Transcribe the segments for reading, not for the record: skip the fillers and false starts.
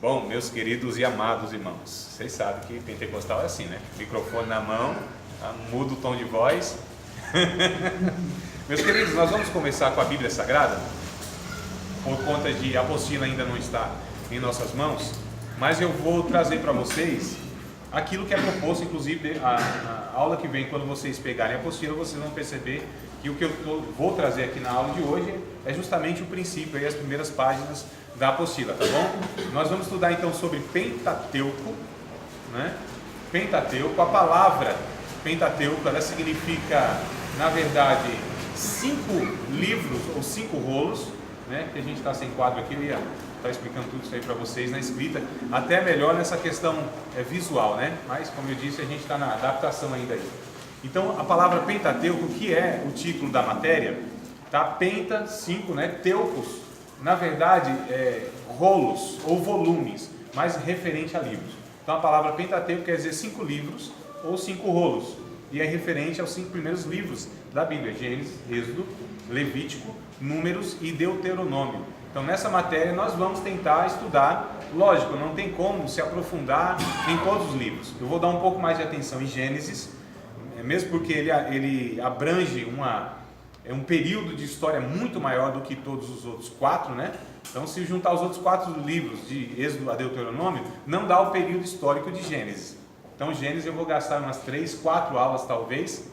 Bom, meus queridos e amados irmãos, vocês sabem que pentecostal é assim, né? Microfone na mão, muda o tom de voz. Meus queridos, nós vamos começar com a Bíblia Sagrada, por conta de a apostila ainda não está em nossas mãos, mas eu vou trazer para vocês aquilo que é proposto, inclusive a aula que vem, quando vocês pegarem a apostila, vocês vão perceber que o que eu vou trazer aqui na aula de hoje é justamente o princípio e as primeiras páginas da apostila, tá bom? Nós vamos estudar então sobre Pentateuco, né? Pentateuco, a palavra Pentateuco, ela significa, na verdade, 5 livros ou 5 rolos, né? Que a gente está sem quadro aqui, eu ia estar explicando tudo isso aí para vocês na escrita, até melhor nessa questão visual, né? Mas, como eu disse, a gente está na adaptação ainda aí. Então, a palavra Pentateuco, que é o título da matéria, tá? Penta, 5, né? Teucos, na verdade, rolos ou volumes, mas referente a livros. Então, a palavra Pentateuco quer dizer 5 livros ou 5 rolos, e é referente aos 5 primeiros livros da Bíblia: Gênesis, Êxodo, Levítico, Números e Deuteronômio. Então, nessa matéria nós vamos tentar estudar, lógico, não tem como se aprofundar em todos os livros. Eu vou dar um pouco mais de atenção em Gênesis, mesmo porque ele abrange um período de história muito maior do que todos os outros 4, né? Então, se juntar os outros 4 livros, de Êxodo a Deuteronômio, não dá o período histórico de Gênesis. Então, Gênesis eu vou gastar umas 3, 4 aulas talvez,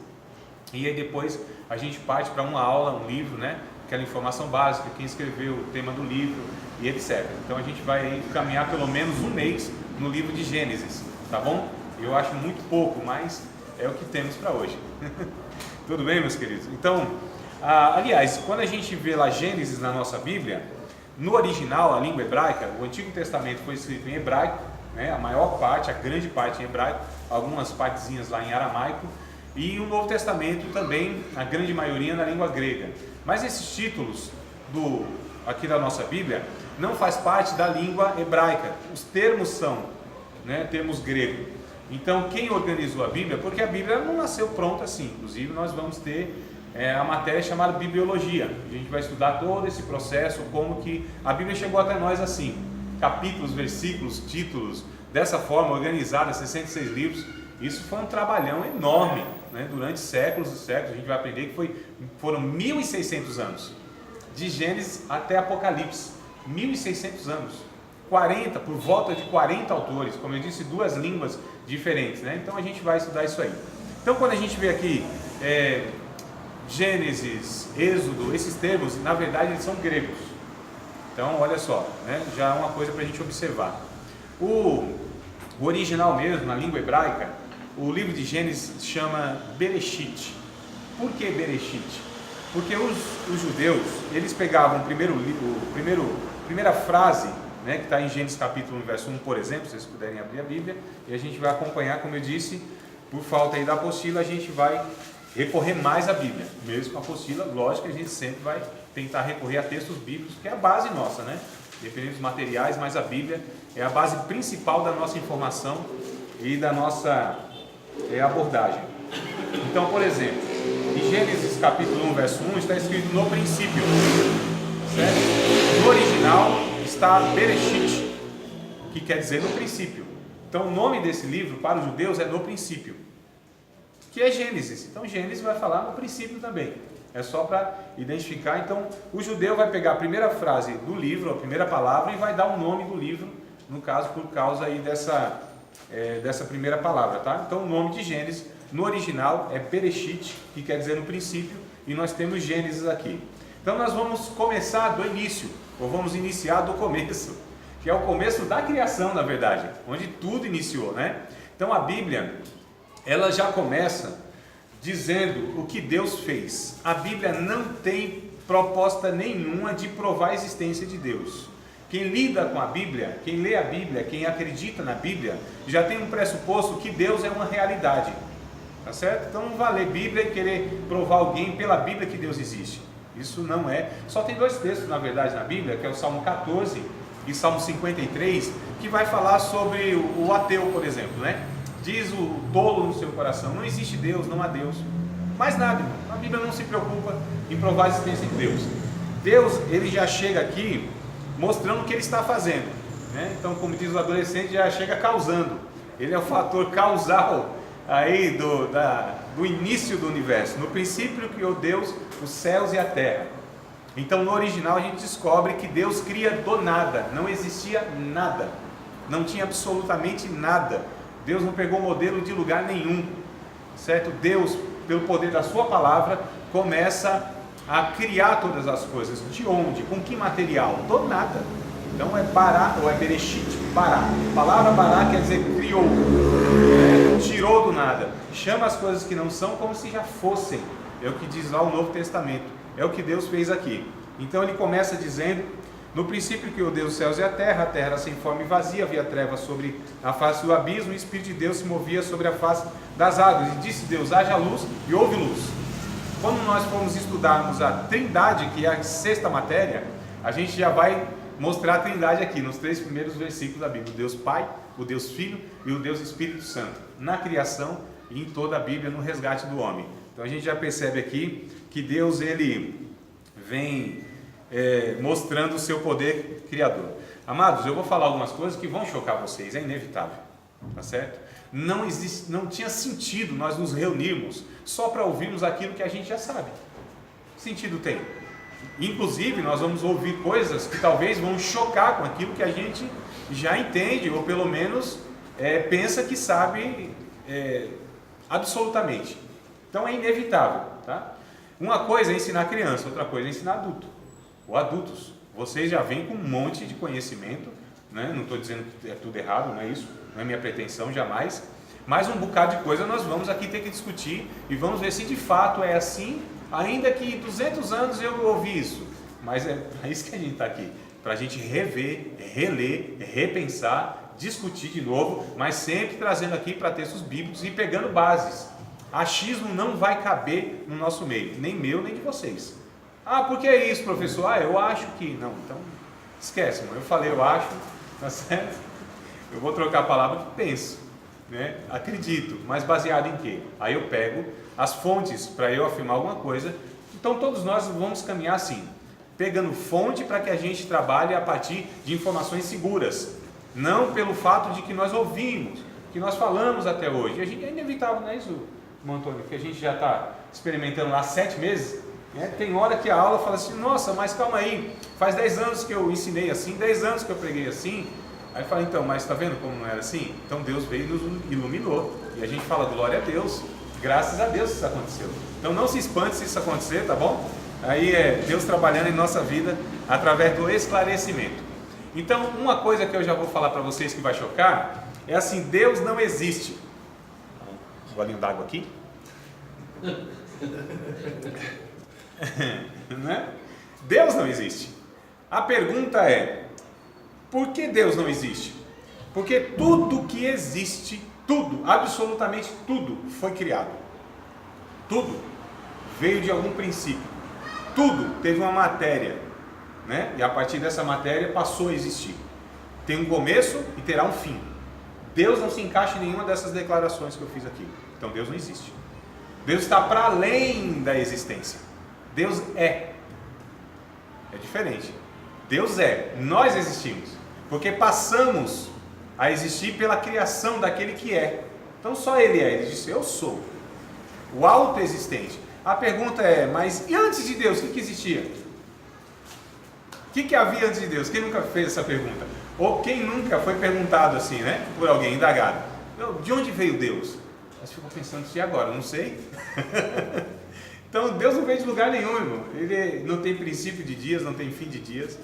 e aí depois a gente parte para uma aula, um livro, né? Aquela informação básica, quem escreveu, o tema do livro e etc. Então, a gente vai aí caminhar pelo menos um mês no livro de Gênesis, tá bom? Eu acho muito pouco, mas é o que temos para hoje. Tudo bem, meus queridos? Então, aliás, quando a gente vê lá Gênesis na nossa Bíblia, no original, a língua hebraica, o Antigo Testamento foi escrito em hebraico, né? A maior parte, a grande parte em hebraico, algumas partezinhas lá em aramaico, e o Novo Testamento também, a grande maioria na língua grega. Mas esses títulos aqui da nossa Bíblia não faz parte da língua hebraica. Os termos são, né, termos grego. Então, quem organizou a Bíblia, porque a Bíblia não nasceu pronta assim, inclusive nós vamos ter a matéria chamada Bibliologia. A gente vai estudar todo esse processo, como que a Bíblia chegou até nós assim, capítulos, versículos, títulos, dessa forma, organizada, 66 livros. Isso foi um trabalhão enorme, né? Durante séculos e séculos. A gente vai aprender que foram 1.600 anos, de Gênesis até Apocalipse, 1.600 anos, por volta de 40 autores, como eu disse, 2 línguas diferentes, né? Então a gente vai estudar isso aí. Então, quando a gente vê aqui Gênesis, Êxodo, esses termos, na verdade eles são gregos. Então, olha só, né? Já é uma coisa para a gente observar. O original mesmo, na língua hebraica, o livro de Gênesis chama Bereshit. Por que Bereshit? Porque os judeus, eles pegavam primeira frase, né, que está em Gênesis capítulo 1, verso 1, por exemplo, se vocês puderem abrir a Bíblia, e a gente vai acompanhar, como eu disse, por falta aí da apostila, a gente vai recorrer mais à Bíblia. Mesmo com a apostila, lógico que a gente sempre vai tentar recorrer a textos bíblicos, que é a base nossa, né? Dependendo dos materiais, mas a Bíblia é a base principal da nossa informação e da nossa abordagem. Então, por exemplo, em Gênesis capítulo 1, verso 1, está escrito no princípio, certo? No original está Bereshit, que quer dizer no princípio. Então, o nome desse livro para os judeus é no princípio, que é Gênesis. Então, Gênesis vai falar no princípio também. É só para identificar. Então, o judeu vai pegar a primeira frase do livro, a primeira palavra, e vai dar o nome do livro, no caso, por causa aí dessa primeira palavra, tá? Então, o nome de Gênesis, no original, é Bereshit, que quer dizer no princípio, e nós temos Gênesis aqui. Então, nós vamos começar do início, ou vamos iniciar do começo, que é o começo da criação, na verdade, onde tudo iniciou, né? Então, a Bíblia, ela já começa dizendo o que Deus fez. A Bíblia não tem proposta nenhuma de provar a existência de Deus. Quem lida com a Bíblia, quem lê a Bíblia, quem acredita na Bíblia, já tem um pressuposto que Deus é uma realidade, tá certo? Então não vale ler Bíblia e querer provar alguém pela Bíblia que Deus existe. Isso não é. Só tem 2 textos, na verdade, na Bíblia, que é o Salmo 14 e Salmo 53, que vai falar sobre o ateu, por exemplo, né? Diz o tolo no seu coração: não existe Deus, não há Deus. Mais nada, irmão. A Bíblia não se preocupa em provar a existência de Deus. Deus, ele já chega aqui mostrando o que ele está fazendo. né? Então, como diz o adolescente, já chega causando. Ele é o fator causal aí do início do universo. No princípio criou Deus os céus e a terra. Então, no original a gente descobre que Deus cria do nada, não existia nada, não tinha absolutamente nada. Deus não pegou modelo de lugar nenhum, certo? Deus, pelo poder da sua palavra, começa a criar todas as coisas. De onde? Com que material? Do nada. Então é bará ou é bereshit, bará. A palavra bará quer dizer criou, né? Tirou do nada. Chama as coisas que não são como se já fossem. É o que diz lá o Novo Testamento. É o que Deus fez aqui. Então ele começa dizendo: no princípio criou Deus os céus e a terra era sem forma e vazia, havia trevas sobre a face do abismo, e o Espírito de Deus se movia sobre a face das águas. E disse Deus: haja luz, e houve luz. Quando nós formos estudarmos a Trindade, que é a sexta matéria, a gente já vai mostrar a Trindade aqui, nos 3 primeiros versículos da Bíblia: o Deus Pai, o Deus Filho e o Deus Espírito Santo, na criação e em toda a Bíblia, no resgate do homem. Então a gente já percebe aqui que Deus, ele vem mostrando o seu poder criador. Amados, eu vou falar algumas coisas que vão chocar vocês, é inevitável, tá certo? Não tinha sentido nós nos reunirmos só para ouvirmos aquilo que a gente já sabe. Que sentido tem? Inclusive, nós vamos ouvir coisas que talvez vão chocar com aquilo que a gente já entende, ou pelo menos pensa que sabe absolutamente. Então é inevitável, tá? Uma coisa é ensinar criança, outra coisa é ensinar adulto, ou adultos. Vocês já vêm com um monte de conhecimento, né? Não estou dizendo que é tudo errado, não é isso, não é minha pretensão, jamais. Mas um bocado de coisa nós vamos aqui ter que discutir e vamos ver se de fato é assim, ainda que 200 anos eu ouvi isso. Mas é para isso que a gente está aqui, para a gente rever, reler, repensar, discutir de novo, mas sempre trazendo aqui para textos bíblicos e pegando bases. Achismo não vai caber no nosso meio, nem meu, nem de vocês. Ah, por que é isso, professor? Ah, eu acho que... Não, então esquece, mano. Eu falei eu acho, tá certo? Eu vou trocar a palavra que penso, né? Acredito, mas baseado em quê? Aí eu pego as fontes para eu afirmar alguma coisa. Então todos nós vamos caminhar assim, pegando fonte para que a gente trabalhe a partir de informações seguras, não pelo fato de que nós ouvimos, que nós falamos até hoje. A gente, é inevitável, não é isso, Antônio, que a gente já está experimentando lá 7 meses, né? Tem hora que a aula fala assim: nossa, mas calma aí, faz 10 anos que eu ensinei assim, 10 anos que eu preguei assim. Aí fala: então, mas está vendo como não era assim? Então Deus veio e nos iluminou, e a gente fala: glória a Deus, graças a Deus isso aconteceu. Então não se espante se isso acontecer, tá bom? Aí é Deus trabalhando em nossa vida através do esclarecimento. Então uma coisa que eu já vou falar para vocês que vai chocar é assim: Deus não existe. Um golinho d'água aqui. Né? Deus não existe. A pergunta é: por que Deus não existe? Porque tudo que existe, tudo, absolutamente tudo, foi criado. Tudo veio de algum princípio. Tudo teve uma matéria, né? E a partir dessa matéria passou a existir. Tem um começo e terá um fim. Deus não se encaixa em nenhuma dessas declarações que eu fiz aqui. Então Deus não existe. Deus está para além da existência. Deus é. É diferente. Deus é. Nós existimos. Porque passamos a existir pela criação daquele que é. Então só Ele é. Ele disse: eu sou. O autoexistente. A pergunta é: mas e antes de Deus, o que existia? O que havia antes de Deus? Quem nunca fez essa pergunta? Ou quem nunca foi perguntado assim, né? Por alguém, indagado: de onde veio Deus? Mas ficou pensando: e agora? Não sei. Então Deus não veio de lugar nenhum, irmão. Ele não tem princípio de dias, não tem fim de dias.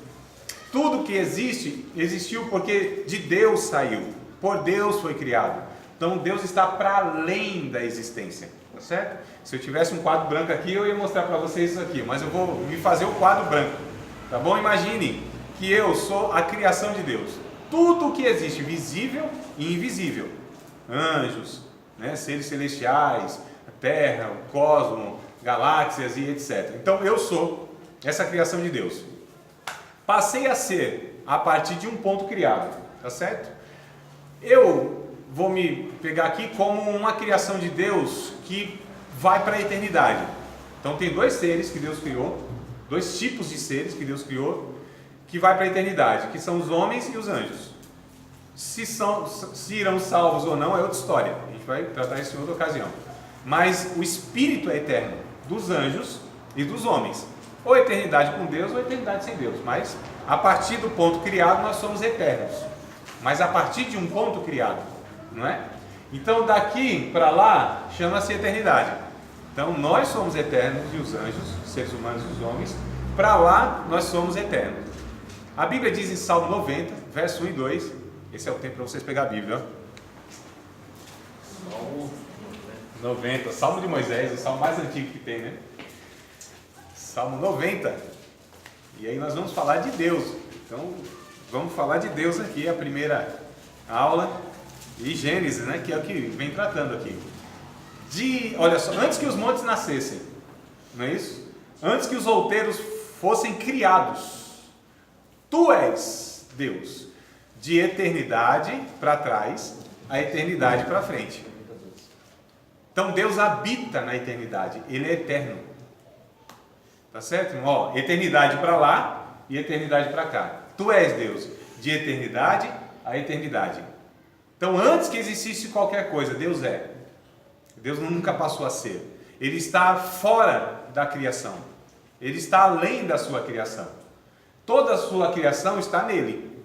Tudo que existe, existiu porque de Deus saiu, por Deus foi criado. Então Deus está para além da existência, tá certo? Se eu tivesse um quadro branco aqui, eu ia mostrar para vocês isso aqui, mas eu vou me fazer o quadro branco, tá bom? Imagine que eu sou a criação de Deus. Tudo que existe, visível e invisível, anjos, né, seres celestiais, a terra, o cosmos, galáxias e etc. Então eu sou essa criação de Deus. Passei a ser a partir de um ponto criado, tá certo? Eu vou me pegar aqui como uma criação de Deus que vai para a eternidade. Então tem 2 seres que Deus criou, 2 tipos de seres que Deus criou, que vai para a eternidade, que são os homens e os anjos. Se irão salvos ou não é outra história. A gente vai tratar isso em outra ocasião. Mas o espírito é eterno, dos anjos e dos homens. Ou eternidade com Deus ou eternidade sem Deus. Mas a partir do ponto criado nós somos eternos. Mas a partir de um ponto criado, não é? Então daqui para lá chama-se eternidade. Então nós somos eternos e os anjos, seres humanos e os homens, para lá nós somos eternos. A Bíblia diz em Salmo 90, verso 1 e 2, esse é o tempo para vocês pegar a Bíblia, ó. Salmo 90, Salmo de Moisés, o salmo mais antigo que tem, né? Salmo 90, e aí nós vamos falar de Deus. Então vamos falar de Deus aqui, a primeira aula, e Gênesis, né? Que é o que vem tratando aqui. Olha só, antes que os montes nascessem, não é isso? Antes que os outeiros fossem criados, tu és Deus, de eternidade para trás, a eternidade para frente. Então Deus habita na eternidade, Ele é eterno. Tá certo? Ó, eternidade para lá e eternidade para cá. Tu és Deus, de eternidade a eternidade. Então antes que existisse qualquer coisa, Deus é. Deus nunca passou a ser. Ele está fora da criação. Ele está além da sua criação. Toda a sua criação está nele.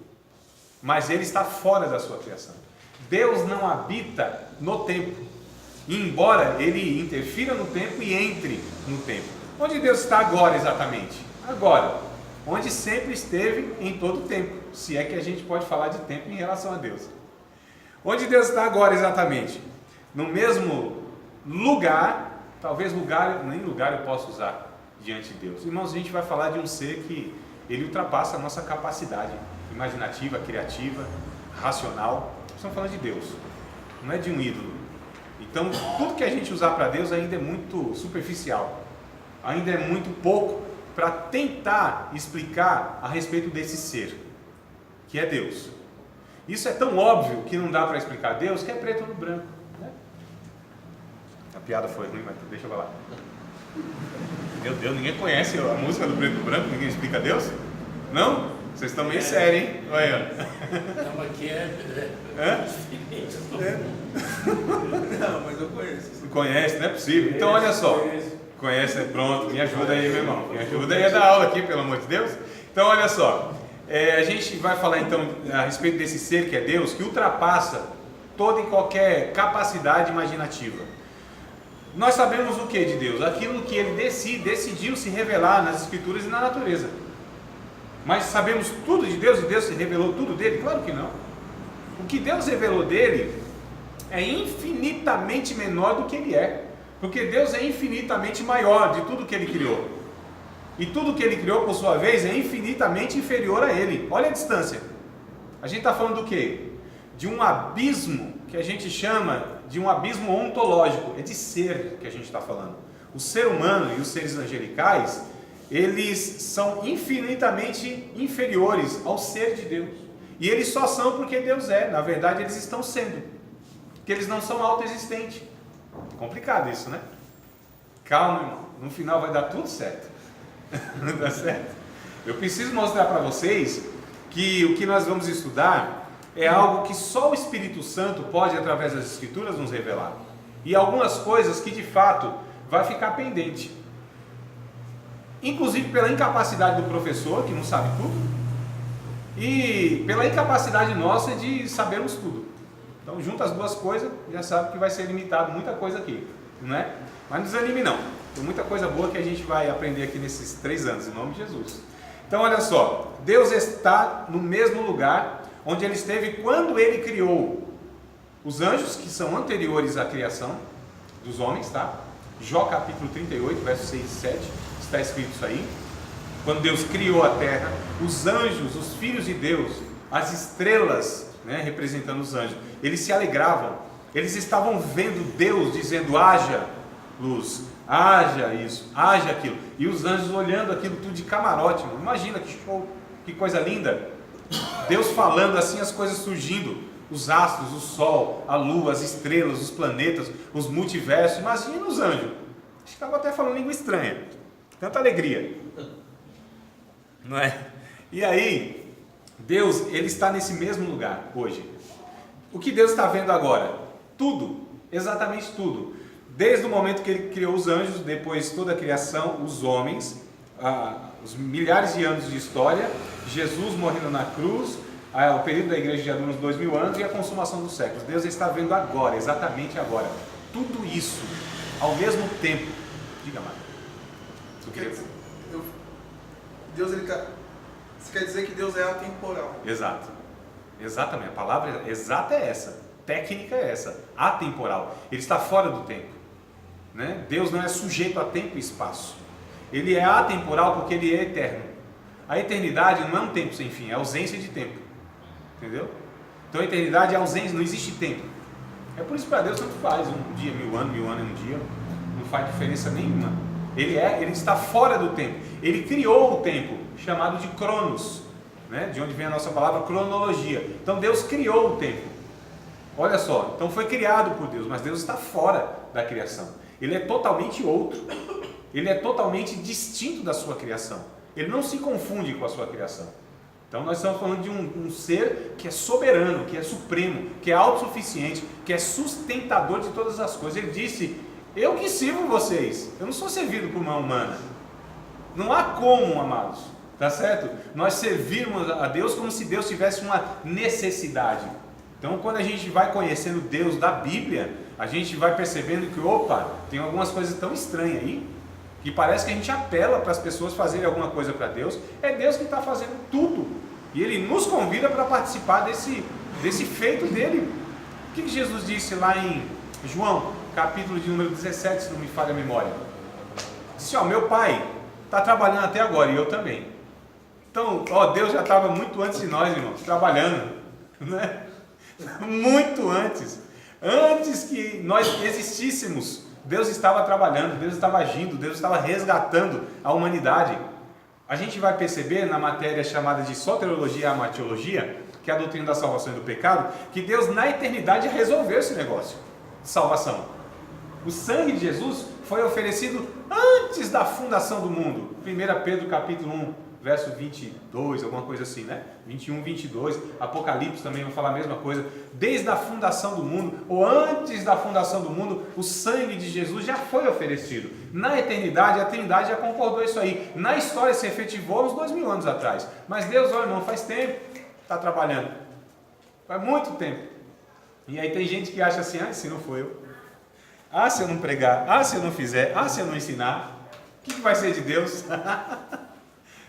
Mas ele está fora da sua criação. Deus não habita no tempo. Embora ele interfira no tempo e entre no tempo. Onde Deus está agora exatamente? Agora. Onde sempre esteve em todo o tempo. Se é que a gente pode falar de tempo em relação a Deus. Onde Deus está agora exatamente? No mesmo lugar, talvez nem lugar eu possa usar diante de Deus. Irmãos, a gente vai falar de um ser que ele ultrapassa a nossa capacidade imaginativa, criativa, racional. Estamos falando de Deus, não é de um ídolo. Então, tudo que a gente usar para Deus ainda é muito superficial, ainda é muito pouco para tentar explicar a respeito desse ser, que é Deus. Isso é tão óbvio que não dá para explicar Deus, que é preto no branco. A piada foi ruim, mas deixa eu falar. Meu Deus, ninguém conhece a música do Preto e Branco? Ninguém explica Deus? Não? Vocês estão meio sérios, hein? Olha. Não, aqui é Não, mas eu conheço. Conhece, não é possível. Então olha só. Conhece, pronto, me ajuda aí, meu irmão. Me ajuda aí a dar aula aqui, pelo amor de Deus. Então olha só. A gente vai falar então a respeito desse ser que é Deus, que ultrapassa toda e qualquer capacidade imaginativa. Nós sabemos o que de Deus? Aquilo que Ele decidiu se revelar nas Escrituras e na natureza. Mas sabemos tudo de Deus e Deus se revelou tudo dele? Claro que não. O que Deus revelou dele é infinitamente menor do que Ele é. Porque Deus é infinitamente maior de tudo que Ele criou. E tudo que Ele criou, por sua vez, é infinitamente inferior a Ele. Olha a distância. A gente está falando do quê? De um abismo que a gente chama de um abismo ontológico, é de ser que a gente está falando. O ser humano e os seres angelicais, eles são infinitamente inferiores ao ser de Deus. E eles só são porque Deus é, na verdade eles estão sendo. Porque eles não são autoexistentes. Complicado isso, né? Calma, irmão, no final vai dar tudo certo. Não dá certo? Eu preciso mostrar para vocês que o que nós vamos estudar é algo que só o Espírito Santo pode, através das Escrituras, nos revelar. E algumas coisas que, de fato, vai ficar pendente. Inclusive pela incapacidade do professor, que não sabe tudo, e pela incapacidade nossa de sabermos tudo. Então, junta as duas coisas, já sabe que vai ser limitado muita coisa aqui, não é? Mas não desanime não. Tem muita coisa boa que a gente vai aprender aqui nesses 3 anos, em nome de Jesus. Então, olha só. Deus está no mesmo lugar onde Ele esteve quando Ele criou os anjos, que são anteriores à criação dos homens, tá? Jó capítulo 38, versos 6 e 7, está escrito isso aí. Quando Deus criou a terra, os anjos, os filhos de Deus, as estrelas, né, representando os anjos, eles se alegravam, eles estavam vendo Deus dizendo: haja luz, haja isso, haja aquilo, e os anjos olhando aquilo tudo de camarote. Imagina que show, que coisa linda. Deus falando assim, as coisas surgindo, os astros, o sol, a lua, as estrelas, os planetas, os multiversos. Imagina os anjos. Acho que estava até falando língua estranha, tanta alegria, não é? E aí Deus, Ele está nesse mesmo lugar hoje. O que Deus está vendo agora? Tudo, exatamente tudo. Desde o momento que Ele criou os anjos, depois toda a criação, os homens, os milhares de anos de história, Jesus morrendo na cruz, o período da igreja já dura uns 2000 anos e a consumação dos séculos. Deus está vendo agora, exatamente agora. Tudo isso, ao mesmo tempo. Diga, Mário. Deus, você quer dizer que Deus é atemporal? Exato. Exatamente. A palavra exata é essa. Técnica é essa. Atemporal. Ele está fora do tempo. Né? Deus não é sujeito a tempo e espaço. Ele é atemporal porque Ele é eterno. A eternidade não é um tempo sem fim, é ausência de tempo. Entendeu? Então a eternidade é ausência, não existe tempo. É por isso que para Deus tanto faz. Um dia, 1000 anos é um dia. Não faz diferença nenhuma. Ele está fora do tempo. Ele criou o tempo, chamado de Cronos, né? De onde vem a nossa palavra cronologia. Então Deus criou o tempo. Olha só, então foi criado por Deus, mas Deus está fora da criação. Ele é totalmente outro. Ele é totalmente distinto da sua criação. Ele não se confunde com a sua criação. Então nós estamos falando de um ser que é soberano, que é supremo, que é autossuficiente, que é sustentador de todas as coisas. Ele disse: eu que sirvo vocês, eu não sou servido por uma humana. Não há como, amados, tá certo? Nós servirmos a Deus como se Deus tivesse uma necessidade. Então quando a gente vai conhecendo Deus da Bíblia, a gente vai percebendo que, opa, tem algumas coisas tão estranhas aí, que parece que a gente apela para as pessoas fazerem alguma coisa para Deus. É Deus que está fazendo tudo, e Ele nos convida para participar desse feito dele. O que Jesus disse lá em João, capítulo de número 17, se não me falha a memória? Disse: ó, meu Pai está trabalhando até agora, e eu também. Então, Deus já estava muito antes de nós, irmãos, trabalhando, né? Muito antes. Antes que nós existíssemos, Deus estava trabalhando, Deus estava agindo, Deus estava resgatando a humanidade. A gente vai perceber na matéria chamada de soteriologia e amatiologia, que é a doutrina da salvação e do pecado, que Deus na eternidade resolveu esse negócio de salvação. O sangue de Jesus foi oferecido antes da fundação do mundo. 1 Pedro capítulo 1, verso 22, alguma coisa assim, né? 21, 22, Apocalipse também vai falar a mesma coisa. Desde a fundação do mundo, ou antes da fundação do mundo, o sangue de Jesus já foi oferecido. Na eternidade, a Trindade já concordou isso aí. Na história se efetivou uns 2000 anos atrás. Mas Deus, olha, não faz tempo, está trabalhando. Faz muito tempo. E aí tem gente que acha assim: se não for eu, se eu não pregar, se eu não fizer, se eu não ensinar, o que vai ser de Deus?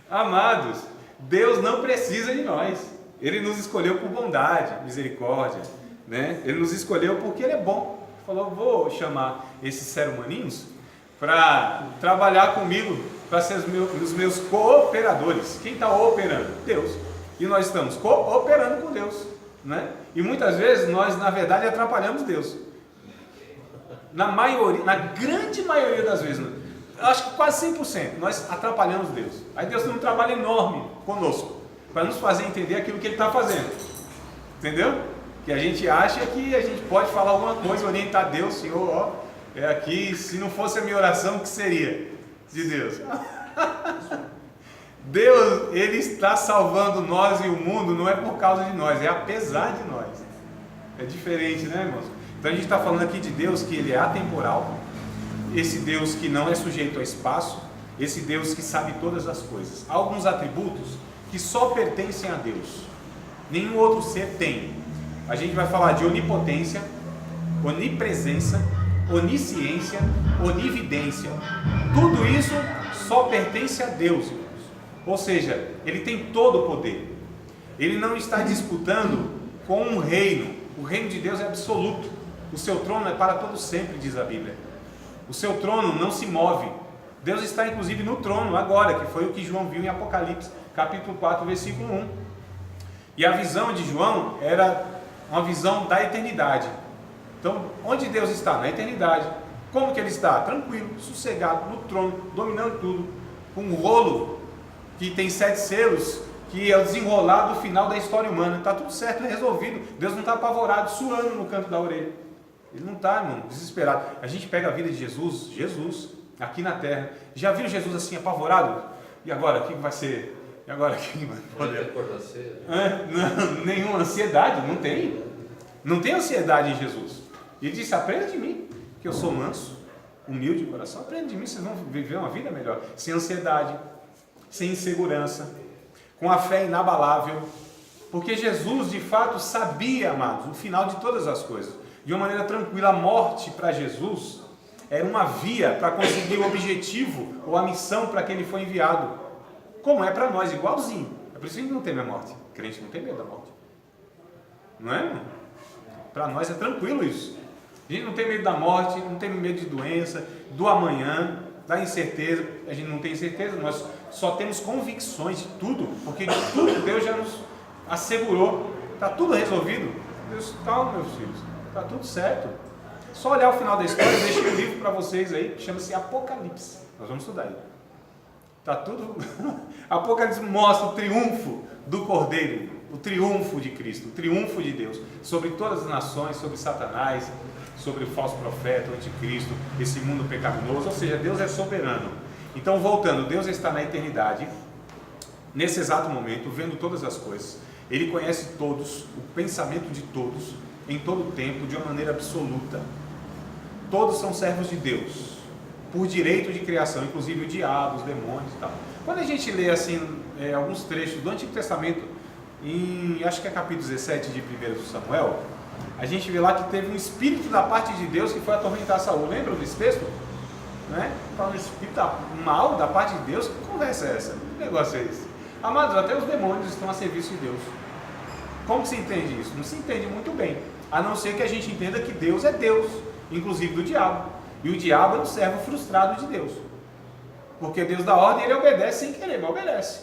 Amados, Deus não precisa de nós. Ele nos escolheu por bondade, misericórdia, né? Ele nos escolheu porque Ele é bom. Ele falou: vou chamar esses seres humaninhos para trabalhar comigo, para ser os meus cooperadores. Quem está operando? Deus. E nós estamos cooperando com Deus, né? E muitas vezes nós, na verdade, atrapalhamos Deus. Na grande maioria das vezes, acho que quase 100%, nós atrapalhamos Deus. Aí Deus tem um trabalho enorme conosco, para nos fazer entender aquilo que Ele está fazendo. Entendeu? Que a gente acha que a gente pode falar alguma coisa, orientar Deus: Senhor, é aqui, se não fosse a minha oração, o que seria de Deus? Deus, Ele está salvando nós e o mundo, não é por causa de nós, é apesar de nós. É diferente, né, irmãos? Então a gente está falando aqui de Deus que Ele é atemporal, esse Deus que não é sujeito a espaço, esse Deus que sabe todas as coisas. Há alguns atributos que só pertencem a Deus, nenhum outro ser tem. A gente vai falar de onipotência, onipresença, onisciência, onividência. Tudo isso só pertence a Deus, irmãos. Ou seja, Ele tem todo o poder. Ele não está disputando com um reino. O reino de Deus é absoluto. O seu trono é para todo sempre, diz a Bíblia. O seu trono não se move. Deus está inclusive no trono agora, que foi o que João viu em Apocalipse, capítulo 4, versículo 1. E a visão de João era uma visão da eternidade. Então, onde Deus está? Na eternidade. Como que Ele está? Tranquilo, sossegado, no trono, dominando tudo. Com um rolo que tem 7 selos, que é o desenrolar do final da história humana. Está tudo certo, resolvido. Deus não está apavorado, suando no canto da orelha. Ele não está, irmão, desesperado. A gente pega a vida de Jesus, aqui na terra. Já viu Jesus assim, apavorado? E agora, o que vai ser? E agora quem vai poder? Acordar cedo. Não, nenhuma ansiedade, não tem. Não tem ansiedade em Jesus. Ele disse, aprenda de mim, que eu sou manso, humilde de coração. Aprenda de mim, vocês vão viver uma vida melhor. Sem ansiedade, sem insegurança, com a fé inabalável. Porque Jesus, de fato, sabia, amados, o final de todas as coisas. De uma maneira tranquila, a morte para Jesus era uma via para conseguir o objetivo ou a missão para que ele foi enviado. Como é para nós, igualzinho. É por isso que a gente não teme a morte. O crente não tem medo da morte. Não é, irmão? Para nós é tranquilo isso. A gente não tem medo da morte, não tem medo de doença, do amanhã, da incerteza. A gente não tem certeza, nós só temos convicções de tudo, porque de tudo Deus já nos assegurou. Está tudo resolvido. Deus, calma, meus filhos, está tudo certo. Só olhar o final da história, eu deixei um livro para vocês aí, que chama-se Apocalipse. Nós vamos estudar aí. Está tudo... Apocalipse mostra o triunfo do Cordeiro, o triunfo de Cristo, o triunfo de Deus sobre todas as nações, sobre Satanás, sobre o falso profeta, o anticristo, esse mundo pecaminoso. Ou seja, Deus é soberano. Então, voltando, Deus está na eternidade, nesse exato momento, vendo todas as coisas. Ele conhece todos, o pensamento de todos, em todo o tempo, de uma maneira absoluta. Todos são servos de Deus, por direito de criação, inclusive o diabo, os demônios e tal. Quando a gente lê assim, alguns trechos do Antigo Testamento, acho que é capítulo 17 de 1 Samuel, a gente vê lá que teve um espírito da parte de Deus que foi atormentar Saul. Lembra desse texto? Né? Falando espírito mal da parte de Deus, que conversa é essa? Que negócio é esse? Amados, até os demônios estão a serviço de Deus. Como que se entende isso? Não se entende muito bem, a não ser que a gente entenda que Deus é Deus, inclusive do diabo. E o diabo é um servo frustrado de Deus. Porque Deus dá ordem, ele obedece sem querer, mas obedece.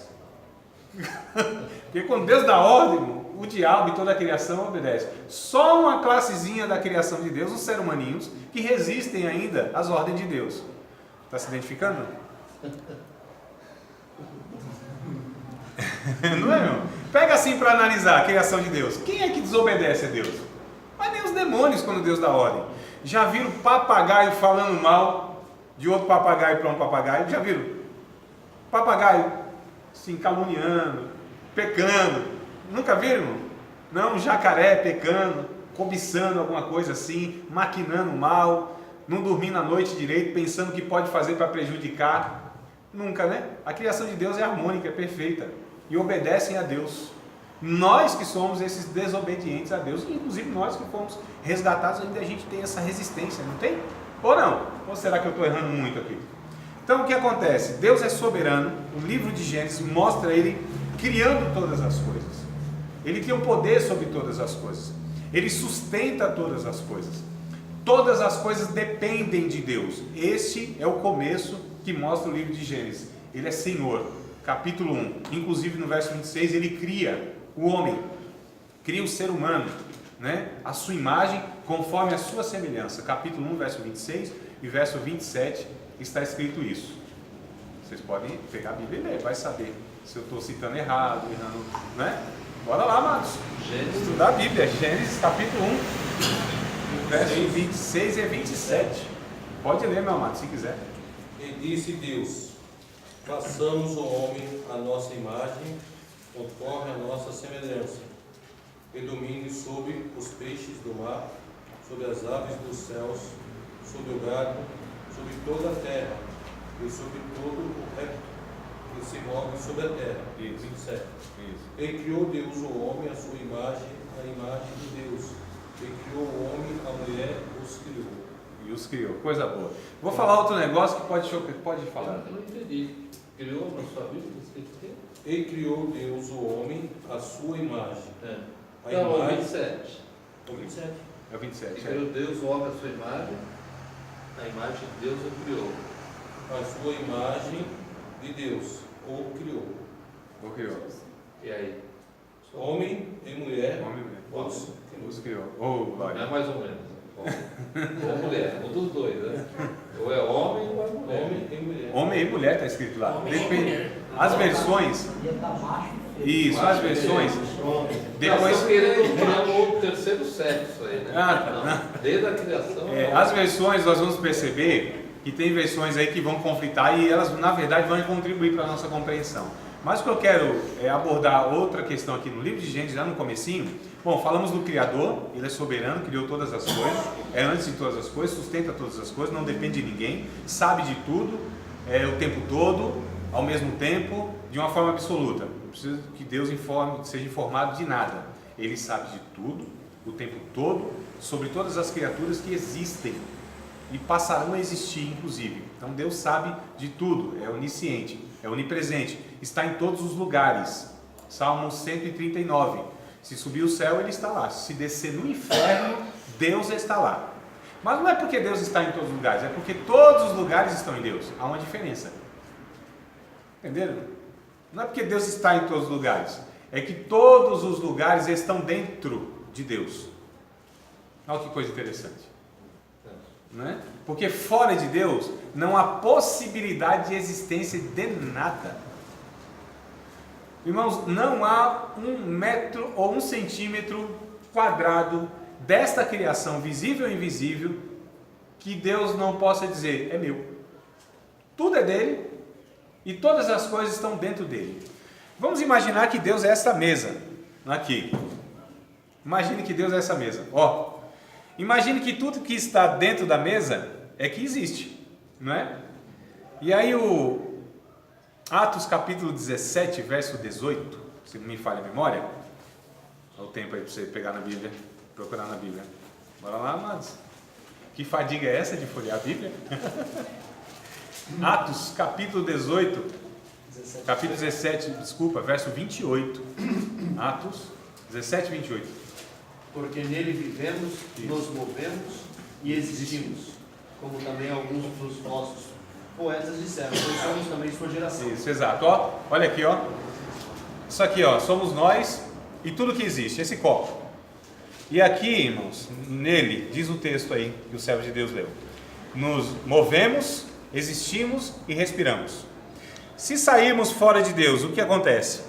Porque quando Deus dá ordem, o diabo e toda a criação obedece. Só uma classezinha da criação de Deus, os seres humaninhos, que resistem ainda às ordens de Deus. Está se identificando? Não é, meu? Pega assim para analisar a criação de Deus. Quem é que desobedece a Deus? Mas nem os demônios quando Deus dá ordem. Já viram papagaio falando mal de outro papagaio para um papagaio? Já viram? Papagaio assim, caluniando, pecando. Nunca viram? Não, um jacaré pecando, cobiçando alguma coisa assim, maquinando mal, não dormindo à noite direito, pensando o que pode fazer para prejudicar. Nunca, né? A criação de Deus é harmônica, é perfeita e obedecem a Deus. Nós que somos esses desobedientes a Deus, inclusive nós que fomos resgatados, ainda a gente tem essa resistência, não tem? Ou não? Ou será que eu estou errando muito aqui? Então o que acontece? Deus é soberano, o livro de Gênesis mostra ele criando todas as coisas. Ele tem o poder sobre todas as coisas. Ele sustenta todas as coisas. Todas as coisas dependem de Deus. Este é o começo que mostra o livro de Gênesis. Ele é Senhor. Capítulo 1. Inclusive no verso 26 ele cria o homem, cria o ser humano, né? A sua imagem conforme a sua semelhança. Capítulo 1, verso 26 e verso 27 está escrito isso. Vocês podem pegar a Bíblia e ler, vai saber se eu estou citando errado, né? Bora lá, amados. Estudar a Bíblia. Gênesis capítulo 1, verso 26 e 27. Pode ler, meu amado, se quiser. E disse Deus: façamos o homem à nossa imagem, conforme a nossa semelhança, e domine sobre os peixes do mar, sobre as aves dos céus, sobre o gado, sobre toda a terra, e sobre todo o réptil que se move sobre a terra. Isso. 27. Isso. E criou Deus o homem à sua imagem, a imagem de Deus. E criou o homem, a mulher, os criou. E os criou, coisa boa. Vou falar outro negócio que pode falar. Eu não entendi. Criou na sua vida? E criou Deus o homem à sua imagem. A Não, imagem... 27. O 27. É o 27. E criou Deus o homem à sua imagem. A imagem de Deus o criou. A sua imagem de Deus o criou. O criou. E aí? Homem e mulher Homem e mulher. os criou. Oh, Não glória. é mais ou menos. Ou mulher, um dos dois, né? Ou é homem ou é mulher. Homem e mulher. Homem e mulher está escrito lá. Homem e Depende. mulher. As versões. Ia estar macho e fêmea. Isso, as versões. Depois. Estão querendo criar um outro terceiro sexo aí, né? Ah, tá. Não, desde a criação. As versões nós vamos perceber que tem versões aí que vão conflitar e elas na verdade vão contribuir para a nossa compreensão. Mas o que eu quero é abordar outra questão aqui no livro de Gênesis, já no comecinho. Bom, falamos do Criador, Ele é soberano, criou todas as coisas, é antes de todas as coisas, sustenta todas as coisas, não depende de ninguém, sabe de tudo, o tempo todo, ao mesmo tempo, de uma forma absoluta. Não precisa que Deus seja informado de nada. Ele sabe de tudo, o tempo todo, sobre todas as criaturas que existem e passarão a existir, inclusive. Então Deus sabe de tudo, é onisciente, é onipresente, está em todos os lugares. Salmo 139. Se subir o céu, Ele está lá. Se descer no inferno, Deus está lá. Mas não é porque Deus está em todos os lugares, é porque todos os lugares estão em Deus. Há uma diferença. Entenderam? Não é porque Deus está em todos os lugares, é que todos os lugares estão dentro de Deus. Olha que coisa interessante. Não é? Porque fora de Deus não há possibilidade de existência de nada. Irmãos, não há 1 metro ou 1 centímetro quadrado desta criação, visível ou invisível, que Deus não possa dizer, é meu. Tudo é dele e todas as coisas estão dentro dele. Vamos imaginar que Deus é essa mesa, aqui. Imagine que Deus é essa mesa. Imagine que tudo que está dentro da mesa é que existe, não é? E aí o Atos capítulo 17, verso 18, se não me falha a memória, dá o tempo aí para você pegar na Bíblia, procurar na Bíblia. Bora lá, amados. Que fadiga é essa de folhear a Bíblia? Atos capítulo 17, verso 28. Atos 17, 28. Porque nele vivemos, nos movemos e existimos, como também alguns dos nossos poetas disseram, pois somos também sua geração. Isso, exato. Olha aqui, isso aqui, somos nós e tudo que existe, esse copo. E aqui, irmãos, nele, diz o texto aí que o servo de Deus leu, nos movemos, existimos e respiramos. Se sairmos fora de Deus, o que acontece?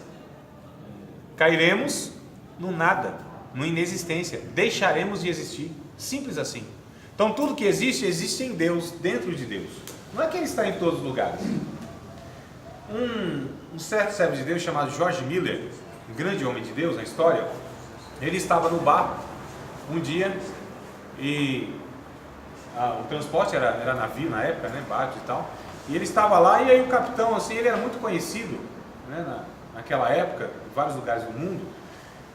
Cairemos no nada, no inexistência, deixaremos de existir, simples assim. Então tudo que existe, existe em Deus, dentro de Deus. Não é que Ele está em todos os lugares. Um certo servo de Deus chamado George Miller, um grande homem de Deus na história, ele estava no bar um dia e o transporte era navio na época, né, barcos e tal, e ele estava lá e aí o capitão, assim, ele era muito conhecido, né, naquela época, em vários lugares do mundo,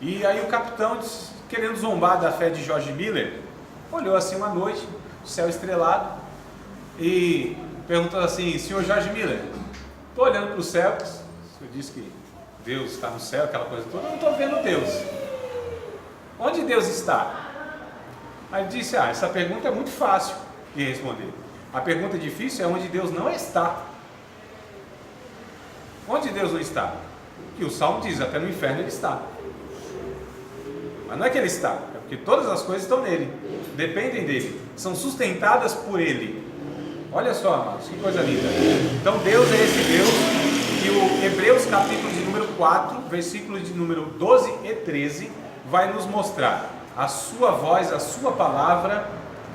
e aí o capitão, querendo zombar da fé de George Miller, olhou assim uma noite, o céu estrelado, e perguntou assim, senhor George Miller, estou olhando para o céu, o senhor disse que Deus está no céu, aquela coisa toda, eu não estou vendo Deus. Onde Deus está? Aí ele disse, essa pergunta é muito fácil de responder. A pergunta difícil é onde Deus não está. Onde Deus não está? Que o Salmo diz, até no inferno Ele está. Mas não é que Ele está, é porque todas as coisas estão nele, dependem dele, são sustentadas por Ele. Olha só, amados, que coisa linda. Então Deus é esse Deus que o Hebreus capítulo de número 4, versículos de número 12 e 13, vai nos mostrar a sua voz, a sua palavra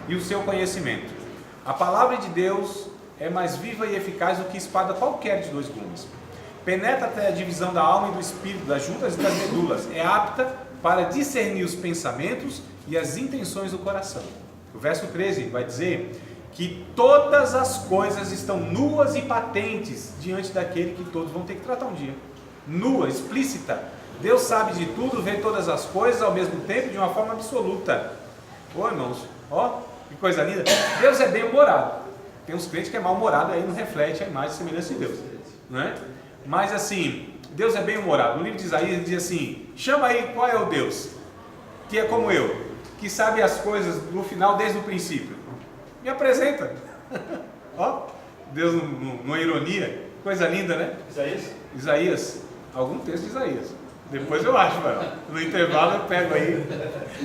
e o seu conhecimento. A palavra de Deus é mais viva e eficaz do que espada qualquer de 2 gumes. Penetra até a divisão da alma e do espírito, das juntas e das medulas. É apta para discernir os pensamentos e as intenções do coração. O verso 13 vai dizer que todas as coisas estão nuas e patentes diante daquele que todos vão ter que tratar um dia. Nua, explícita. Deus sabe de tudo, vê todas as coisas ao mesmo tempo de uma forma absoluta. Irmãos, que coisa linda. Deus é bem-humorado. Tem uns crentes que é mal-humorado, aí não reflete a imagem e semelhança de Deus, não é? Mas assim, Deus é bem-humorado. No livro de Isaías ele diz assim, chama aí qual é o Deus, que é como eu, que sabe as coisas no final desde o princípio. Me apresenta. Deus numa ironia, coisa linda, né? Isaías, algum texto de Isaías. Depois eu acho, mano. No intervalo eu pego aí.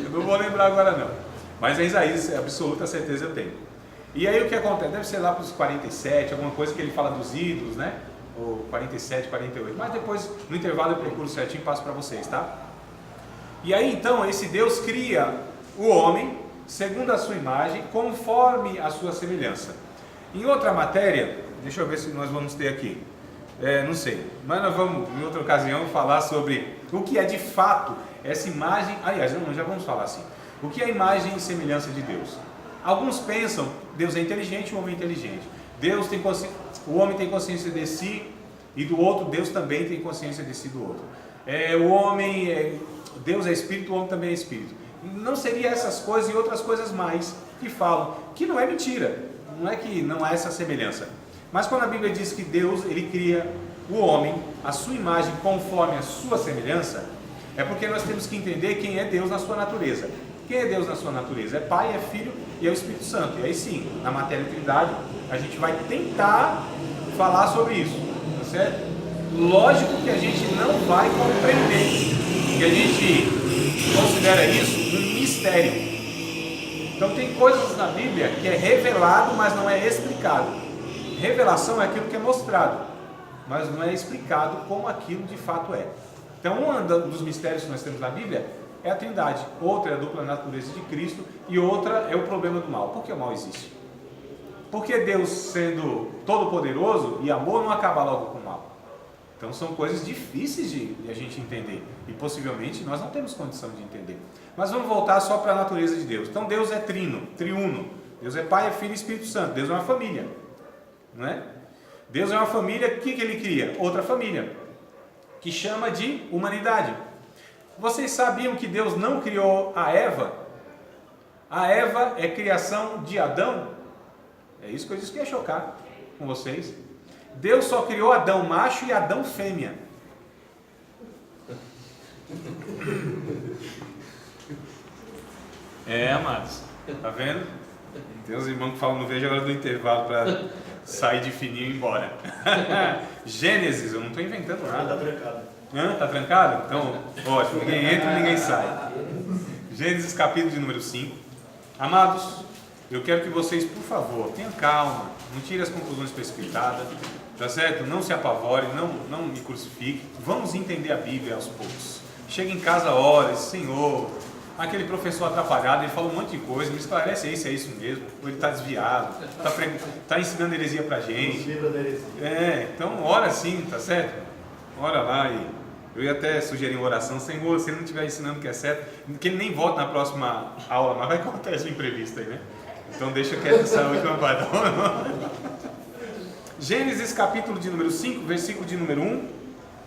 Eu não vou lembrar agora não. Mas é Isaías, absoluta certeza eu tenho. E aí o que acontece? Deve ser lá para os 47, alguma coisa que ele fala dos ídolos, né? Ou 47, 48. Mas depois, no intervalo eu procuro certinho e passo para vocês, tá? E aí então, esse Deus cria o homem, segundo a sua imagem, conforme a sua semelhança. Em outra matéria, deixa eu ver se nós vamos ter aqui. não sei. Mas nós vamos, em outra ocasião, falar sobre o que é de fato essa imagem. Aliás, não, já vamos falar assim. O que é a imagem e semelhança de Deus? Alguns pensam, Deus é inteligente, o homem é inteligente. Deus tem o homem tem consciência de si e do outro, Deus também tem consciência de si e do outro. Deus é espírito, o homem também é espírito. Não seria essas coisas e outras coisas mais que falam, que não é mentira, não é que não há essa semelhança. Mas quando a Bíblia diz que Deus, ele cria o homem, a sua imagem conforme a sua semelhança, é porque nós temos que entender quem é Deus na sua natureza. Quem é Deus na sua natureza? É Pai, é Filho e é o Espírito Santo. E aí sim, na matéria trindade, a gente vai tentar falar sobre isso, tá certo? Lógico que a gente não vai compreender, que a gente considera isso um mistério. Então tem coisas na Bíblia que é revelado, mas não é explicado. Revelação é aquilo que é mostrado, mas não é explicado como aquilo de fato é. Então um dos mistérios que nós temos na Bíblia é a Trindade, outra é a dupla natureza de Cristo e outra é o problema do mal. Por que o mal existe? Porque Deus, sendo todo-poderoso e amor, não acaba logo com o mal. Então são coisas difíceis de a gente entender e possivelmente nós não temos condição de entender. Mas vamos voltar só para a natureza de Deus. Então Deus é triuno. Deus é Pai, é Filho e Espírito Santo. Deus é uma família, não é? Deus é uma família, o que ele cria? Outra família, que chama de humanidade. Vocês sabiam que Deus não criou a Eva? A Eva é criação de Adão? É isso que eu disse que ia chocar com vocês. Deus só criou Adão macho e Adão fêmea. Amados, tá vendo? Tem uns irmãos que falam, não vejo a hora do intervalo para sair de fininho e ir embora. Gênesis, eu não estou inventando nada. Está trancado. Tá trancado? Então, ótimo, ninguém entra e ninguém sai. Gênesis capítulo de número 5. Amados, eu quero que vocês, por favor, tenham calma, não tirem as conclusões precipitadas, tá certo? Não se apavorem, não me crucifiquem. Vamos entender a Bíblia aos poucos. Chega em casa, ore, Senhor, aquele professor atrapalhado, ele fala um monte de coisa, me esclarece aí se é isso mesmo, ou ele está desviado, está ensinando heresia pra gente. Então ora assim, tá certo? Ora lá e eu ia até sugerir uma oração, Senhor, se ele não estiver ensinando que é certo, que ele nem volta na próxima aula, mas vai acontecer um imprevisto aí, né? Então deixa quieto essa última parte. Gênesis capítulo de número 5, versículo de número 1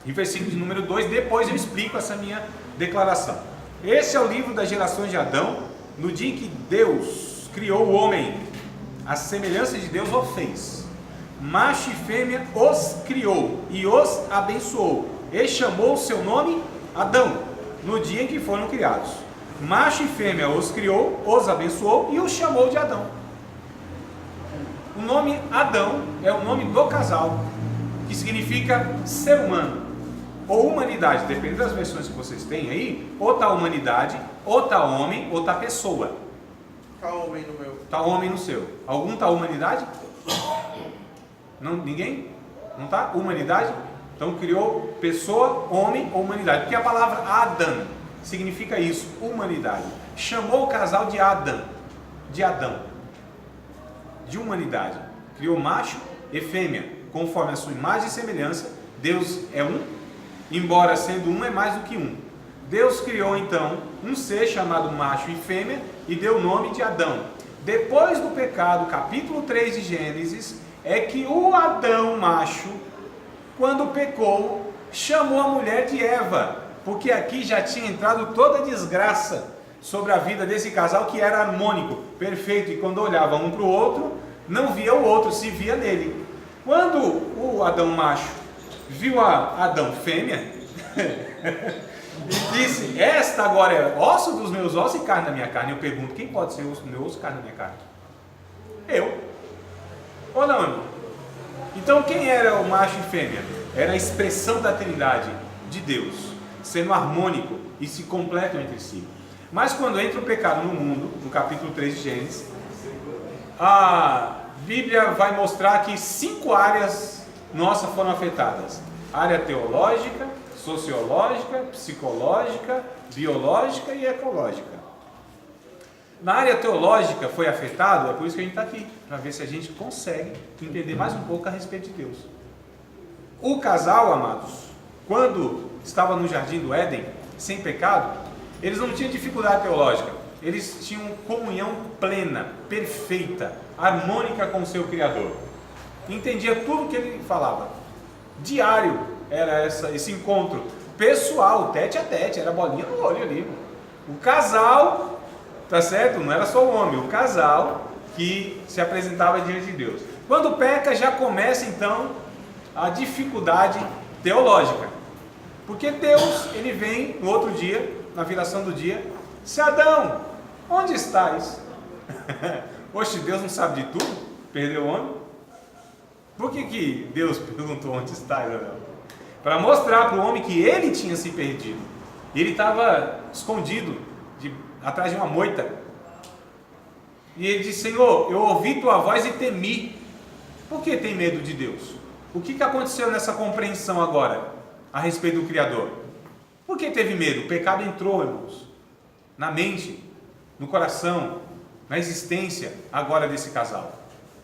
e versículo de número 2, depois eu explico essa minha declaração. Esse é o livro das gerações de Adão, no dia em que Deus criou o homem, a semelhança de Deus o fez. Macho e fêmea os criou e os abençoou. E chamou o seu nome Adão, no dia em que foram criados. Macho e fêmea os criou, os abençoou e os chamou de Adão. O nome Adão é o nome do casal, que significa ser humano, ou humanidade, depende das versões que vocês têm aí, ou tá humanidade, ou tá homem, ou tá pessoa. Tá homem no meu. Tá homem no seu. Algum tá humanidade? Não, ninguém? Não tá? Humanidade? Então criou pessoa, homem ou humanidade. Porque a palavra Adam significa isso, humanidade. Chamou o casal de Adão, de humanidade. Criou macho e fêmea, conforme a sua imagem e semelhança. Deus é um, embora sendo um é mais do que um. Deus criou então um ser chamado macho e fêmea e deu o nome de Adão. Depois do pecado, capítulo 3 de Gênesis, é que o Adão macho, quando pecou, chamou a mulher de Eva, porque aqui já tinha entrado toda a desgraça sobre a vida desse casal que era harmônico, perfeito, e quando olhava um para o outro, não via o outro, se via nele. Quando o Adão macho viu a Adão fêmea, e disse, esta agora é osso dos meus ossos e carne da minha carne. Eu pergunto, quem pode ser osso do meu osso e carne da minha carne? Eu. Ou não, irmão? Então quem era o macho e fêmea? Era a expressão da Trindade de Deus, sendo harmônico e se completam entre si. Mas quando entra o pecado no mundo, no capítulo 3 de Gênesis, a Bíblia vai mostrar que 5 áreas nossas foram afetadas: área teológica, sociológica, psicológica, biológica e ecológica. Na área teológica foi afetado, é por isso que a gente está aqui, para ver se a gente consegue entender mais um pouco a respeito de Deus. O casal, amados, quando estava no jardim do Éden, sem pecado, eles não tinham dificuldade teológica. Eles tinham comunhão plena, perfeita, harmônica com o seu Criador. Entendia tudo que ele falava. Diário era esse encontro pessoal, tete a tete, era bolinha no olho ali. O casal, tá certo? Não era só o homem, o casal que se apresentava diante de Deus. Quando peca, já começa então a dificuldade teológica. Porque Deus, ele vem no outro dia, na viração do dia, se Adão, onde estás? Oxe, Deus não sabe de tudo? Perdeu o homem? Por que Deus perguntou onde estás, Adão? Para mostrar para o homem que ele tinha se perdido. Ele estava escondido atrás de uma moita. E ele disse: Senhor, eu ouvi tua voz e temi. Por que tem medo de Deus? O que aconteceu nessa compreensão agora a respeito do Criador? Por que teve medo? O pecado entrou, irmãos, na mente, no coração, na existência agora desse casal.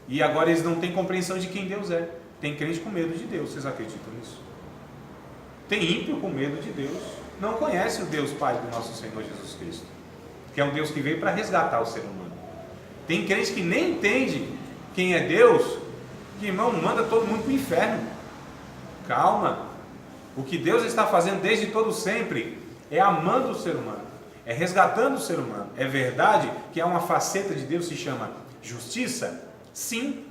E agora eles não têm compreensão de quem Deus é. Tem crente com medo de Deus, vocês acreditam nisso? Tem ímpio com medo de Deus. Não conhece o Deus Pai do nosso Senhor Jesus Cristo, que é um Deus que veio para resgatar o ser humano. Tem crente que nem entende quem é Deus, que, irmão, manda todo mundo para o inferno. Calma. O que Deus está fazendo desde todo sempre é amando o ser humano, é resgatando o ser humano. É verdade que há uma faceta de Deus que se chama justiça? Sim.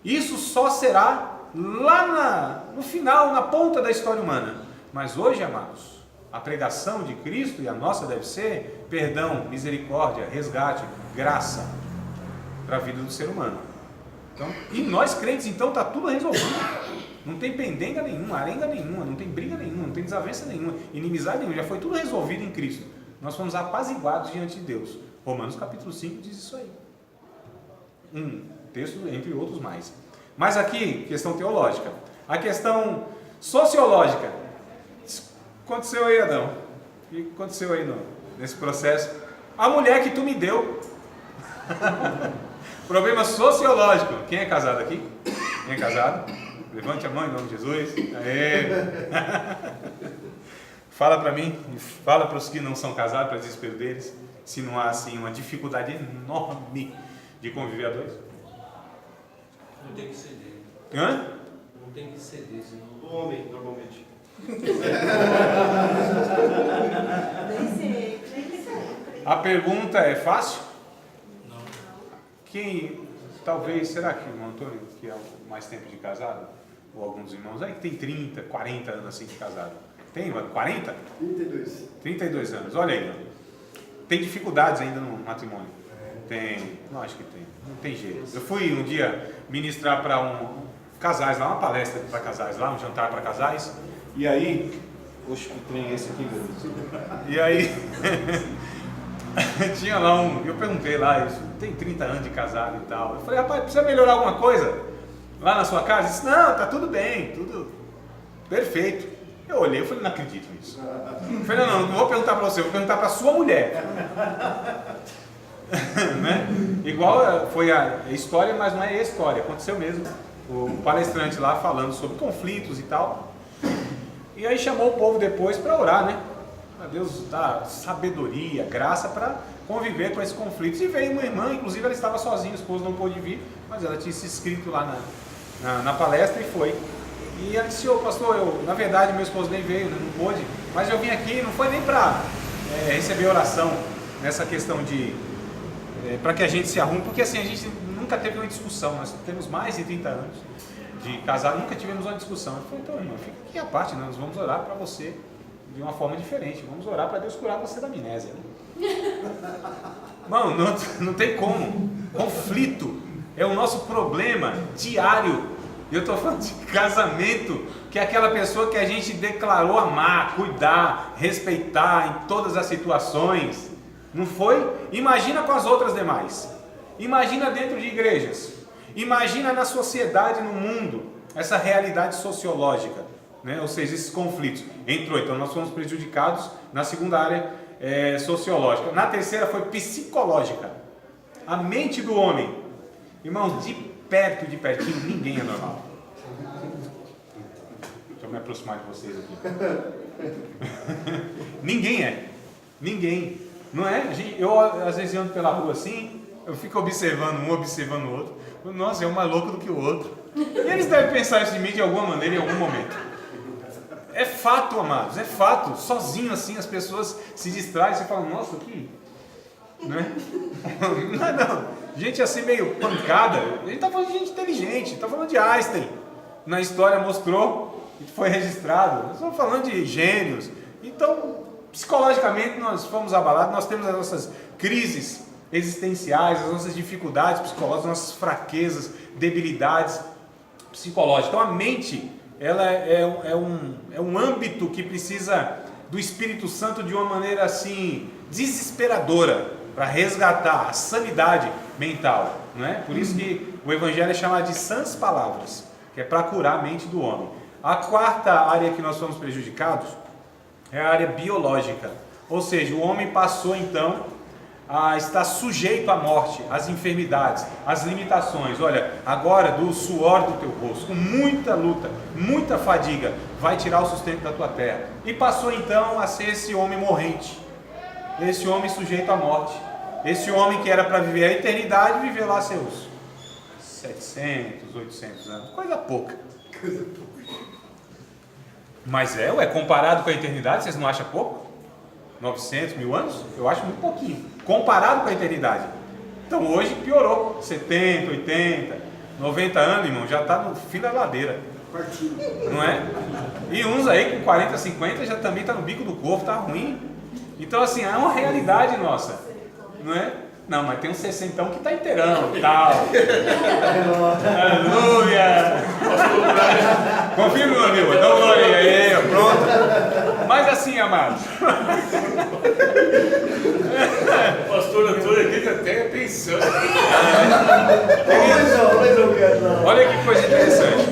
Isso só será lá no final, na ponta da história humana. Mas hoje, amados, a pregação de Cristo e a nossa deve ser perdão, misericórdia, resgate, graça para a vida do ser humano. Então, e nós crentes, então, está tudo resolvido. Não tem pendenga nenhuma, arenga nenhuma, não tem briga nenhuma, não tem desavença nenhuma, inimizade nenhuma, já foi tudo resolvido em Cristo. Nós fomos apaziguados diante de Deus. Romanos capítulo 5 diz isso aí. Um texto entre outros mais. Mas aqui, questão teológica. A questão sociológica. O que aconteceu aí, Adão? O que aconteceu aí nesse processo? A mulher que tu me deu. Problema sociológico. Quem é casado aqui? Quem é casado? Levante a mão em nome de Jesus. Aê. Fala para mim, fala para os que não são casados, para desespero deles, se não há assim uma dificuldade enorme de conviver a dois. Não tem que ceder. Hã? Não tem que ceder, senão... O homem, normalmente. A pergunta é fácil? Não. Quem, talvez, será que o Antônio, que é o mais tempo de casado, ou alguns irmãos aí que tem 30, 40 anos assim de casado, tem, mano, 40? 32. 32 anos, olha aí, mano. Tem dificuldades ainda no matrimônio? Tem, não, acho que tem, não tem jeito. Eu fui um dia ministrar para casais lá, uma palestra para casais lá, um jantar para casais, e aí, oxe, que trem é esse aqui, meu Deus? E aí, tinha lá eu perguntei lá, isso tem 30 anos de casado e tal. Eu falei, rapaz, precisa melhorar alguma coisa lá na sua casa? Ele disse, não, tá tudo bem, tudo perfeito. Eu olhei, eu falei, não acredito nisso. Eu falei, não vou perguntar para você, vou perguntar para sua mulher. Né? Igual foi a história, mas não é a história, aconteceu mesmo. O palestrante lá falando sobre conflitos e tal. E aí chamou o povo depois para orar, né? Para Deus dar sabedoria, graça para conviver com esses conflitos. E veio uma irmã, inclusive ela estava sozinha, o esposo não pôde vir, mas ela tinha se inscrito lá na palestra e foi. E ela disse, pastor, na verdade meu esposo nem veio, não pôde, mas eu vim aqui, não foi nem para receber oração nessa questão de para que a gente se arrume, porque assim, a gente nunca teve uma discussão, nós temos mais de 30 anos de casado, nunca tivemos uma discussão. Eu falei, então irmão, fica aqui à parte, nós vamos orar para você de uma forma diferente, vamos orar para Deus curar você da amnésia. Mano, não tem como, conflito é o nosso problema diário. Eu estou falando de casamento, que é aquela pessoa que a gente declarou amar, cuidar, respeitar em todas as situações, não foi? Imagina com as outras demais, imagina dentro de igrejas, imagina na sociedade, no mundo, essa realidade sociológica, né? Ou seja, esses conflitos. Entrou, então nós fomos prejudicados na segunda área sociológica. Na terceira foi psicológica, a mente do homem. Irmãos, de pertinho, ninguém é normal. Deixa eu me aproximar de vocês aqui. Ninguém é. Ninguém. Não é? Eu às vezes ando pela rua assim, eu fico observando um, observando o outro. Nossa, é um mais louco do que o outro. E eles devem pensar isso de mim de alguma maneira, em algum momento. É fato, amados, é fato. Sozinho assim as pessoas se distraem e você fala, nossa, que... Né? Não. Gente assim meio pancada. A gente está falando de gente inteligente, está falando de Einstein. Na história mostrou que foi registrado. Nós estamos falando de gênios. Então, psicologicamente nós fomos abalados, nós temos as nossas crises existenciais, as nossas dificuldades psicológicas, as nossas fraquezas, debilidades psicológicas. Então a mente, ela é um âmbito que precisa do Espírito Santo de uma maneira assim desesperadora para resgatar a sanidade mental, não é? Por isso que o Evangelho é chamado de sãs palavras, que é para curar a mente do homem. A quarta área que nós fomos prejudicados é a área biológica, ou seja, o homem passou então a estar sujeito à morte, às enfermidades, às limitações. Olha, agora do suor do teu rosto, com muita luta, muita fadiga, vai tirar o sustento da tua terra. E passou então a ser esse homem morrente, esse homem sujeito à morte, esse homem que era para viver a eternidade, viveu lá seus 700, 800 anos, coisa pouca. Mas comparado com a eternidade, vocês não acham pouco? 900, 1000 anos? Eu acho muito pouquinho, comparado com a eternidade. Então hoje piorou, 70, 80, 90 anos, irmão, já está no fim da ladeira, não é? E uns aí com 40, 50 já também está no bico do corpo, está ruim. Então assim, é uma realidade nossa, não é? Não, mas tem um 60 que está inteirão e tal. Aleluia! Confirma, meu amigo, então glória aí, pronto. Mas assim, amados. Pastor Antônio aqui até pensando. Olha que coisa interessante.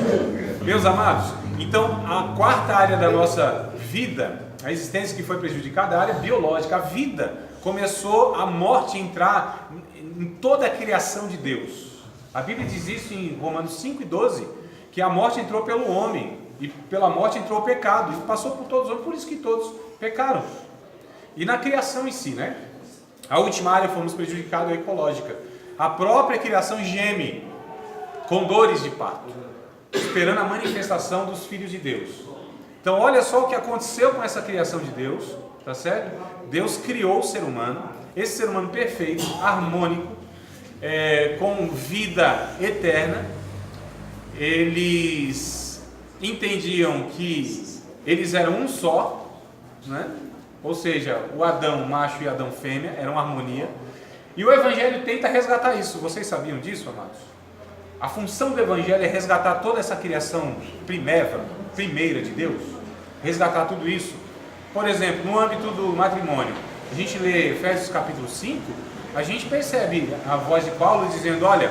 Meus amados, então a quarta área da nossa vida, a existência que foi prejudicada, é a área biológica. A vida começou a morte entrar em toda a criação de Deus. A Bíblia diz isso em Romanos 5:12, que a morte entrou pelo homem, e pela morte entrou o pecado, e passou por todos os homens, por isso que todos pecaram. E na criação em si, né? A última área fomos prejudicados, a ecológica. A própria criação geme com dores de parto, esperando a manifestação dos filhos de Deus. Então olha só o que aconteceu com essa criação de Deus, tá certo? Deus criou o ser humano, esse ser humano perfeito, harmônico, com vida eterna. Eles entendiam que eles eram um só, né? Ou seja, o Adão macho e Adão fêmea eram harmonia. E o Evangelho tenta resgatar isso. Vocês sabiam disso, amados? A função do Evangelho é resgatar toda essa criação primeira de Deus, resgatar tudo isso. Por exemplo, no âmbito do matrimônio, a gente lê Efésios capítulo 5, a gente percebe a voz de Paulo dizendo, olha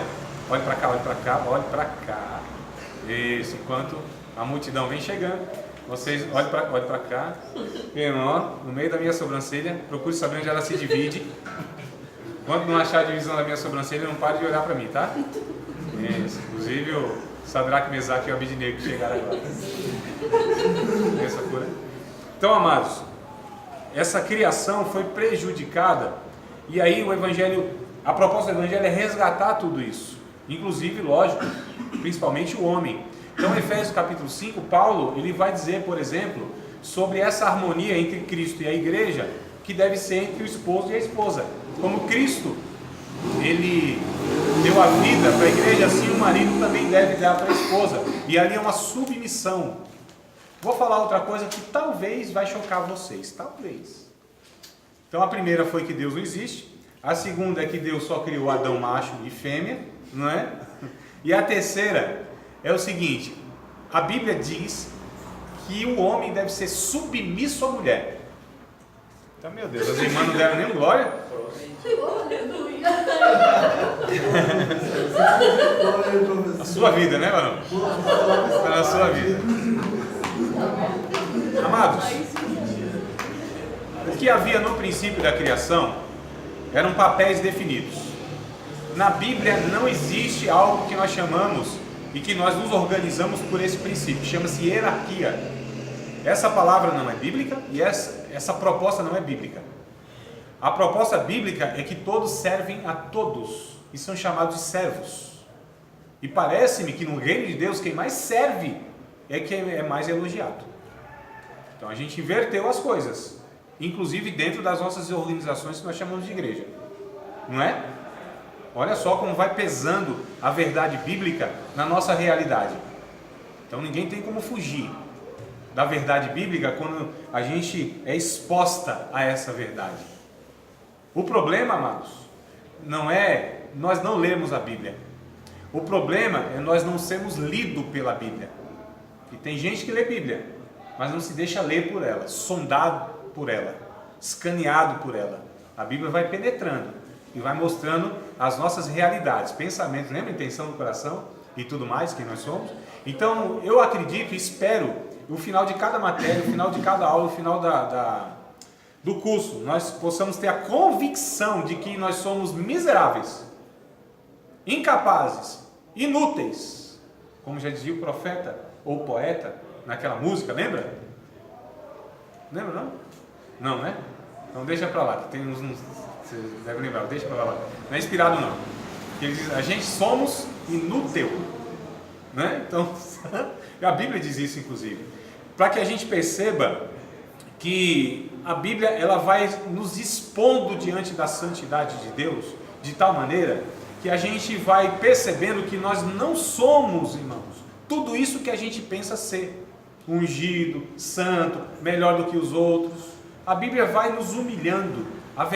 para cá, olha para cá, olha para cá. Isso, enquanto a multidão vem chegando, vocês olhem para cá, irmão, no meio da minha sobrancelha, procure saber onde ela se divide. Quando não achar a divisão da minha sobrancelha, não pare de olhar para mim, tá? Isso, inclusive o Sadraque, Mesaque e o Abednego que chegaram agora. Essa cura. Então, amados, essa criação foi prejudicada, e aí o Evangelho, a proposta do Evangelho é resgatar tudo isso, inclusive, lógico, principalmente o homem. Então, em Efésios capítulo 5, Paulo, ele vai dizer, por exemplo, sobre essa harmonia entre Cristo e a igreja, que deve ser entre o esposo e a esposa. Como Cristo, ele deu a vida para a igreja, assim o marido também deve dar para a esposa. E ali é uma submissão. Vou falar outra coisa que talvez vai chocar vocês, talvez. Então a primeira foi que Deus não existe. A segunda é que Deus só criou Adão macho e fêmea, não é? E a terceira é o seguinte, a Bíblia diz que o homem deve ser submisso à mulher. Então, meu Deus, as irmãs não deram nem glória. A sua vida, né, mano? Está na sua vida. Amados, o que havia no princípio da criação eram papéis definidos. Na Bíblia não existe algo que nós chamamos e que nós nos organizamos por esse princípio, chama-se hierarquia. Essa palavra não é bíblica e essa proposta não é bíblica. A proposta bíblica é que todos servem a todos e são chamados de servos. E parece-me que no reino de Deus quem mais serve é quem é mais elogiado. Então a gente inverteu as coisas, inclusive dentro das nossas organizações que nós chamamos de igreja, não é? Olha só como vai pesando a verdade bíblica na nossa realidade. Então ninguém tem como fugir da verdade bíblica quando a gente é exposta a essa verdade. O problema, amados, não é nós não lermos a Bíblia. O problema é nós não sermos lidos pela Bíblia. E tem gente que lê Bíblia, mas não se deixa ler por ela, sondado por ela, escaneado por ela. A Bíblia vai penetrando e vai mostrando as nossas realidades, pensamentos, lembra? Intenção do coração e tudo mais, quem nós somos. Então, eu acredito e espero, no final de cada matéria, no final de cada aula, no final do curso, nós possamos ter a convicção de que nós somos miseráveis, incapazes, inúteis, como já dizia o profeta ou poeta naquela música, lembra? Lembra não? Não, né? Então deixa pra lá, que tem uns você deve lembrar, deixa pra lá. Não é inspirado não. Ele diz, a gente somos inútil, né? Então, a Bíblia diz isso inclusive, para que a gente perceba que a Bíblia ela vai nos expondo diante da santidade de Deus, de tal maneira que a gente vai percebendo que nós não somos, irmãos, tudo isso que a gente pensa ser, ungido, santo, melhor do que os outros. A Bíblia vai nos humilhando